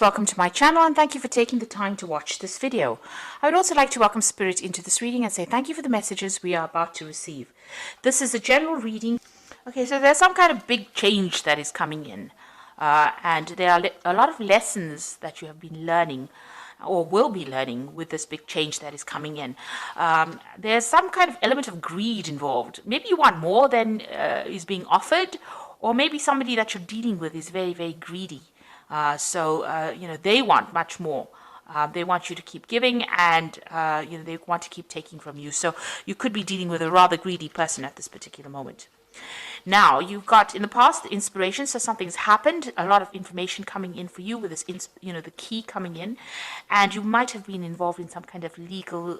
Welcome to my channel and thank you for taking the time to watch this video. I would also like to welcome Spirit into this reading and say thank you for the messages we are about to receive. This is a general reading. Okay, so there's some kind of big change that is coming in. And there are a lot of lessons that you have been learning or will be learning with this big change that is coming in. There's some kind of element of greed involved. Maybe you want more than is being offered, or maybe somebody that you're dealing with is very, very greedy. They want much more. They want you to keep giving and, they want to keep taking from you. So you could be dealing with a rather greedy person at this particular moment. Now, you've got in the past the inspiration, so something's happened, a lot of information coming in for you with this, the key coming in, and you might have been involved in some kind of legal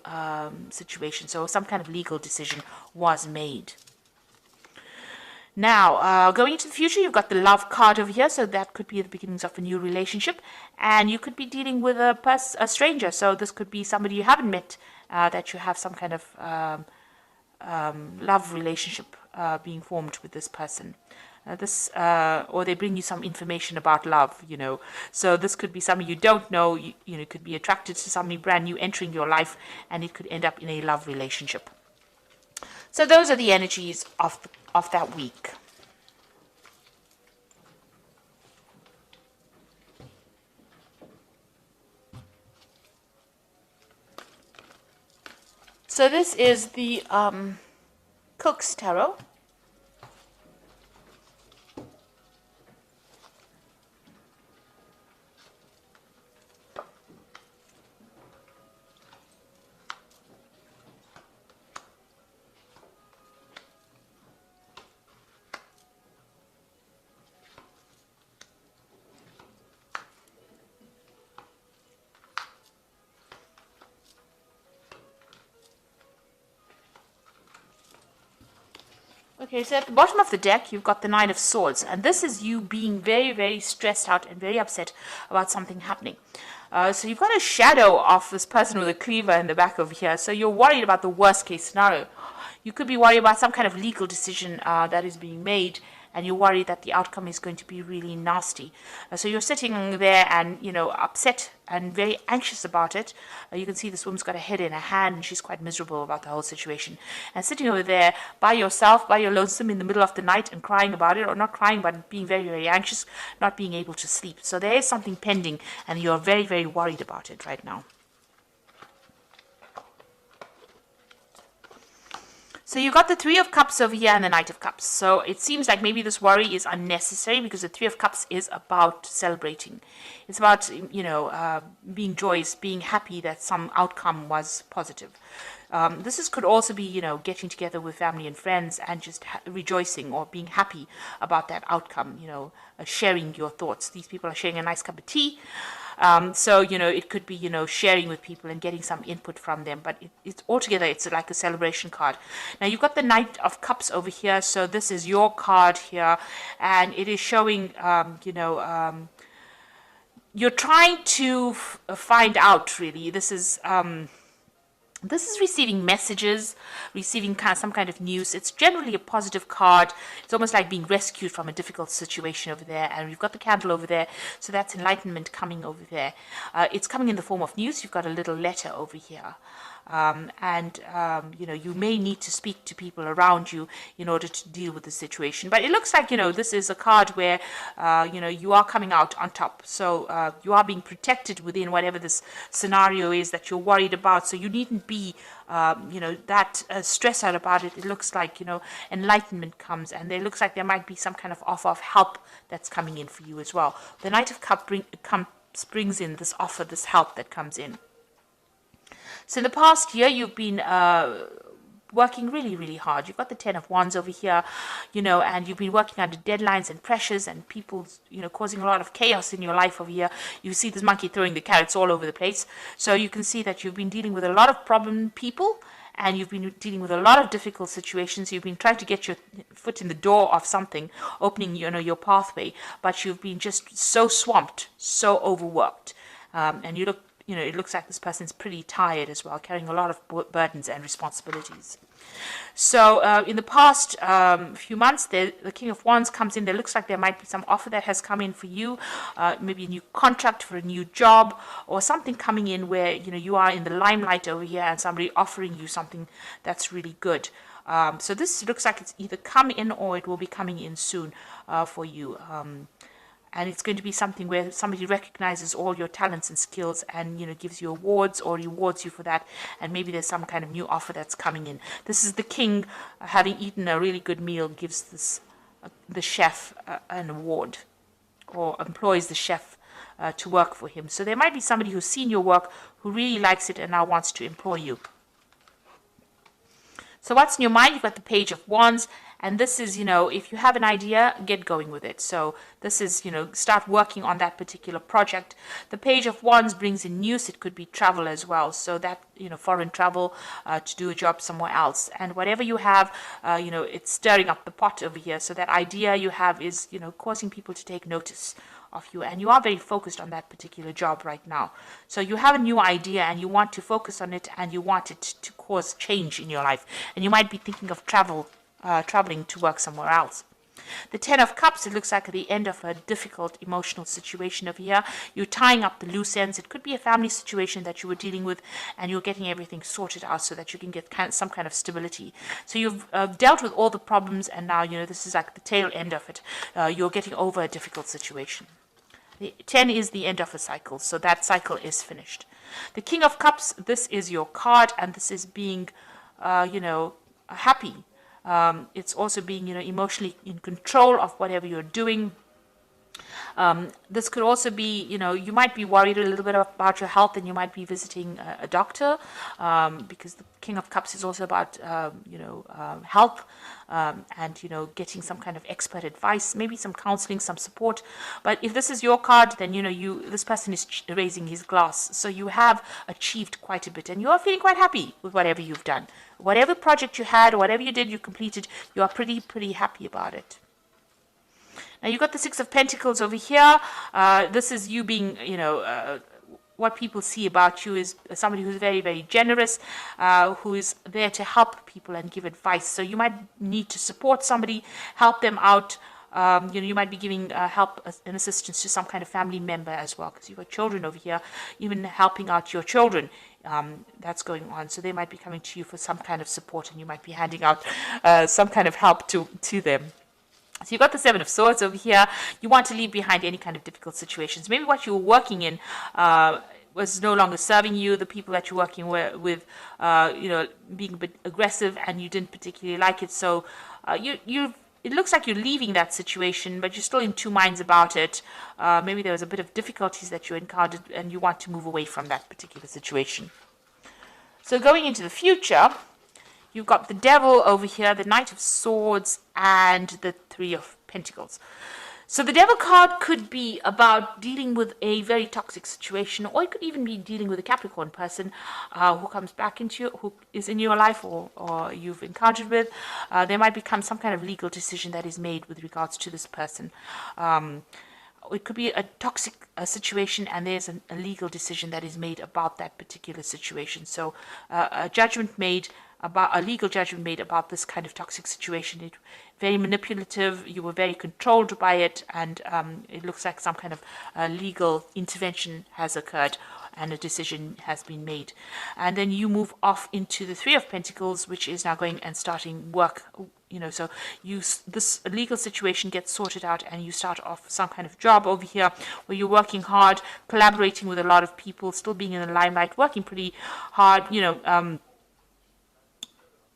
situation, so some kind of legal decision was made. Now, going into the future, you've got the love card over here, so that could be the beginnings of a new relationship, and you could be dealing with a stranger, so this could be somebody you haven't met, that you have some kind of love relationship being formed with this person. Or they bring you some information about love, So this could be somebody you don't know, you could be attracted to somebody brand new entering your life, and it could end up in a love relationship. So those are the energies of that week. So this is the Cook's Tarot. Okay, so at the bottom of the deck, you've got the Nine of Swords, and this is you being very, very stressed out and very upset about something happening. So you've got a shadow of this person with a cleaver in the back over here, so you're worried about the worst case scenario. You could be worried about some kind of legal decision that is being made, and you're worried that the outcome is going to be really nasty. So you're sitting there and, upset and very anxious about it. You can see this woman's got a head in her hand, and she's quite miserable about the whole situation. And sitting over there by yourself, by your lonesome in the middle of the night and crying about it, or not crying, but being very, very anxious, not being able to sleep. So there is something pending, and you're very, very worried about it right now. So you've got the Three of Cups over here and the Knight of Cups. So it seems like maybe this worry is unnecessary because the Three of Cups is about celebrating. It's about, being joyous, being happy that some outcome was positive. Could also be, getting together with family and friends and just rejoicing or being happy about that outcome, sharing your thoughts. These people are sharing a nice cup of tea. It could be, sharing with people and getting some input from them. But it's altogether, it's like a celebration card. Now, you've got the Knight of Cups over here. So this is your card here. And it is showing, you're trying to find out, really. This is receiving messages, receiving some kind of news. It's generally a positive card. It's almost like being rescued from a difficult situation over there. And we've got the candle over there. So that's enlightenment coming over there. It's coming in the form of news. You've got a little letter over here. You may need to speak to people around you in order to deal with the situation. But it looks like, this is a card where, you are coming out on top. So you are being protected within whatever this scenario is that you're worried about. So you needn't be, that stressed out about it. It looks like, enlightenment comes. And it looks like there might be some kind of offer of help that's coming in for you as well. The Knight of Cups brings in this offer, this help that comes in. So in the past year, you've been working really, really hard. You've got the Ten of Wands over here, and you've been working under deadlines and pressures and people, causing a lot of chaos in your life over here. You see this monkey throwing the carrots all over the place. So you can see that you've been dealing with a lot of problem people, and you've been dealing with a lot of difficult situations. You've been trying to get your foot in the door of something, opening, your pathway, but you've been just so swamped, so overworked, and you look you know, it looks like this person's pretty tired as well, carrying a lot of burdens and responsibilities. So in the past few months, the King of Wands comes in. There looks like there might be some offer that has come in for you, maybe a new contract for a new job, or something coming in where, you know, you are in the limelight over here and somebody offering you something that's really good. So this looks like it's either come in or it will be coming in soon for you. And it's going to be something where somebody recognizes all your talents and skills and, you know, gives you awards or rewards you for that. And maybe there's some kind of new offer that's coming in. This is the king, having eaten a really good meal, gives this the chef an award, or employs the chef to work for him. So there might be somebody who's seen your work, who really likes it and now wants to employ you. So what's in your mind? You've got the Page of Wands. And this is, you know, if you have an idea, get going with it. So this is, you know, start working on that particular project. The Page of Wands brings in news. It could be travel as well. So that, you know, foreign travel to do a job somewhere else. And whatever you have, you know, it's stirring up the pot over here. So that idea you have is, you know, causing people to take notice of you, and you are very focused on that particular job right now. So you have a new idea and you want to focus on it, and you want it to cause change in your life. And you might be thinking of traveling to work somewhere else. The Ten of Cups, it looks like at the end of a difficult emotional situation over here. You're tying up the loose ends. It could be a family situation that you were dealing with, and you're getting everything sorted out so that you can get some kind of stability. So you've dealt with all the problems, and now, you know, this is like the tail end of it. You're getting over a difficult situation. The 10 is the end of a cycle, so that cycle is finished. The King of Cups, this is your card, and this is being, you know, happy. It's also being, you know, emotionally in control of whatever you're doing. This could also be, you know, you might be worried a little bit about your health, and you might be visiting a doctor, because the King of Cups is also about, you know, health, and, you know, getting some kind of expert advice, maybe some counseling, some support. But if this is your card, then, you know, this person is raising his glass. So you have achieved quite a bit, and you are feeling quite happy with whatever you've done. Whatever project you had, or whatever you did, you completed, you are pretty happy about it. Now you've got the Six of Pentacles over here. This is you being, you know, what people see about you is somebody who's very generous, who is there to help people and give advice. So you might need to support somebody, help them out. You know, you might be giving help and assistance to some kind of family member as well, because you've got children over here, even helping out your children. That's going on. So they might be coming to you for some kind of support, and you might be handing out some kind of help to them. So you've got the Seven of Swords over here. You want to leave behind any kind of difficult situations. Maybe what you were working in was no longer serving you. The people that you're working with, you know, being a bit aggressive, and you didn't particularly like it. So it looks like you're leaving that situation, but you're still in two minds about it. Maybe there was a bit of difficulties that you encountered, and you want to move away from that particular situation. So going into the future, you've got the Devil over here, the Knight of Swords, and the Three of Pentacles. So the Devil card could be about dealing with a very toxic situation, or it could even be dealing with a Capricorn person who comes back into you, who is in your life, or you've encountered with. There might become some kind of legal decision that is made with regards to this person. It could be a toxic situation, and there's a legal decision that is made about that particular situation. So a legal judgment made about this kind of toxic situation. It very manipulative. You were very controlled by it, and it looks like some kind of legal intervention has occurred, and a decision has been made. And then you move off into the Three of Pentacles, which is now going and starting work. You know, so this legal situation gets sorted out, and you start off some kind of job over here where you're working hard, collaborating with a lot of people, still being in the limelight, working pretty hard. You know,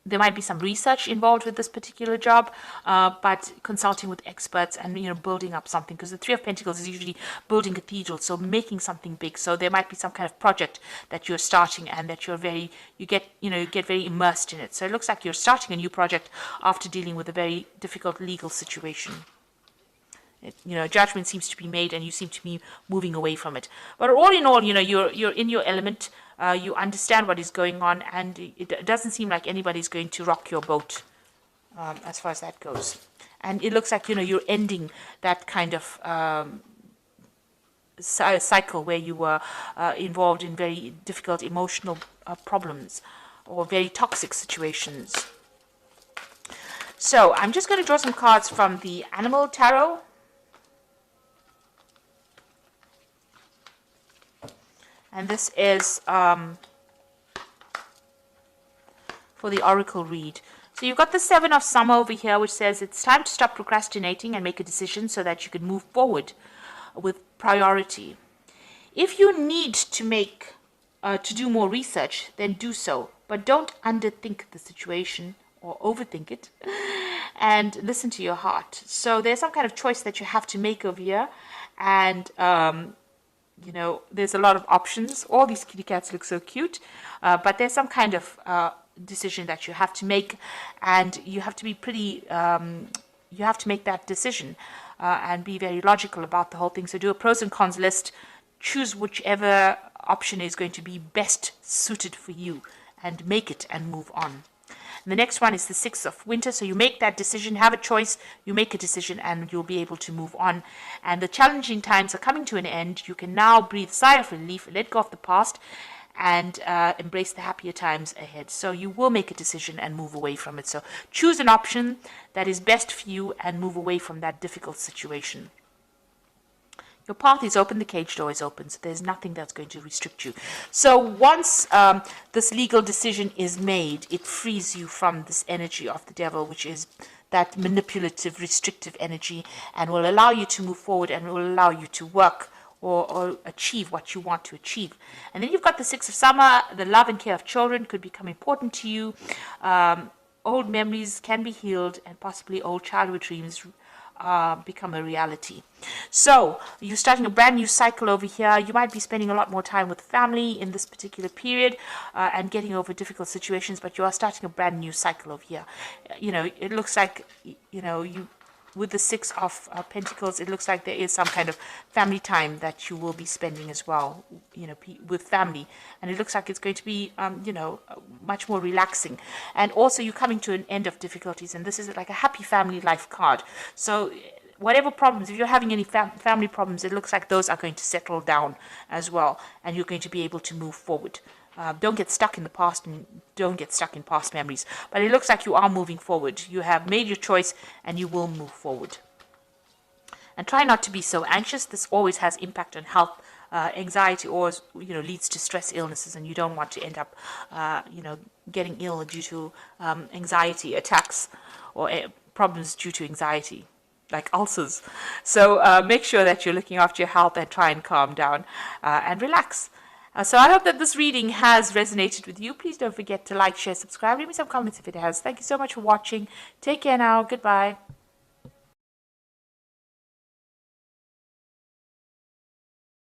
there might be some research involved with this particular job, but consulting with experts and, you know, building up something, because the Three of Pentacles is usually building cathedrals, so making something big. So there might be some kind of project that you're starting, and that you get very immersed in it. So it looks like you're starting a new project after dealing with a very difficult legal situation. You know, judgment seems to be made, and you seem to be moving away from it. But all in all, you know, you're in your element. You understand what is going on, and it doesn't seem like anybody's going to rock your boat as far as that goes. And it looks like, you know, you're ending that kind of cycle where you were involved in very difficult emotional problems or very toxic situations. So I'm just going to draw some cards from the Animal Tarot. And this is for the Oracle read. So you've got the Seven of Summer over here, which says it's time to stop procrastinating and make a decision so that you can move forward with priority. If you need to do more research, then do so. But don't underthink the situation or overthink it, and listen to your heart. So there's some kind of choice that you have to make over here, and you know, there's a lot of options. All these kitty cats look so cute, but there's some kind of decision that you have to make, and you have to be pretty, you have to make that decision and be very logical about the whole thing. So do a pros and cons list, choose whichever option is going to be best suited for you, and make it and move on. And the next one is the Six of Winter. So you make that decision, have a choice, you make a decision, and you'll be able to move on. And the challenging times are coming to an end. You can now breathe a sigh of relief, let go of the past, and embrace the happier times ahead. So you will make a decision and move away from it. So choose an option that is best for you and move away from that difficult situation. Your path is open, the cage door is open, so there's nothing that's going to restrict you. So once this legal decision is made, it frees you from this energy of the devil, which is that manipulative, restrictive energy, and will allow you to move forward and will allow you to work or achieve what you want to achieve. And then you've got the Six of Summer. The love and care of children could become important to you. Old memories can be healed, and possibly old childhood dreams become a reality. So you're starting a brand new cycle over here. You might be spending a lot more time with family in this particular period and getting over difficult situations, but you are starting a brand new cycle over here. You know, it looks like, you know, you with the Six of Pentacles, it looks like there is some kind of family time that you will be spending as well, you know, with family. And it looks like it's going to be, you know, much more relaxing. And also you're coming to an end of difficulties. And this is like a happy family life card. So whatever problems, if you're having any family problems, it looks like those are going to settle down as well. And you're going to be able to move forward. Don't get stuck in the past and don't get stuck in past memories. But it looks like you are moving forward. You have made your choice and you will move forward. And try not to be so anxious. This always has impact on health. Anxiety always, you know, leads to stress illnesses, and you don't want to end up, you know, getting ill due to anxiety attacks or problems due to anxiety, like ulcers. So make sure that you're looking after your health and try and calm down and relax. So I hope that this reading has resonated with you. Please don't forget to like, share, subscribe. Leave me some comments if it has. Thank you so much for watching. Take care now. Goodbye.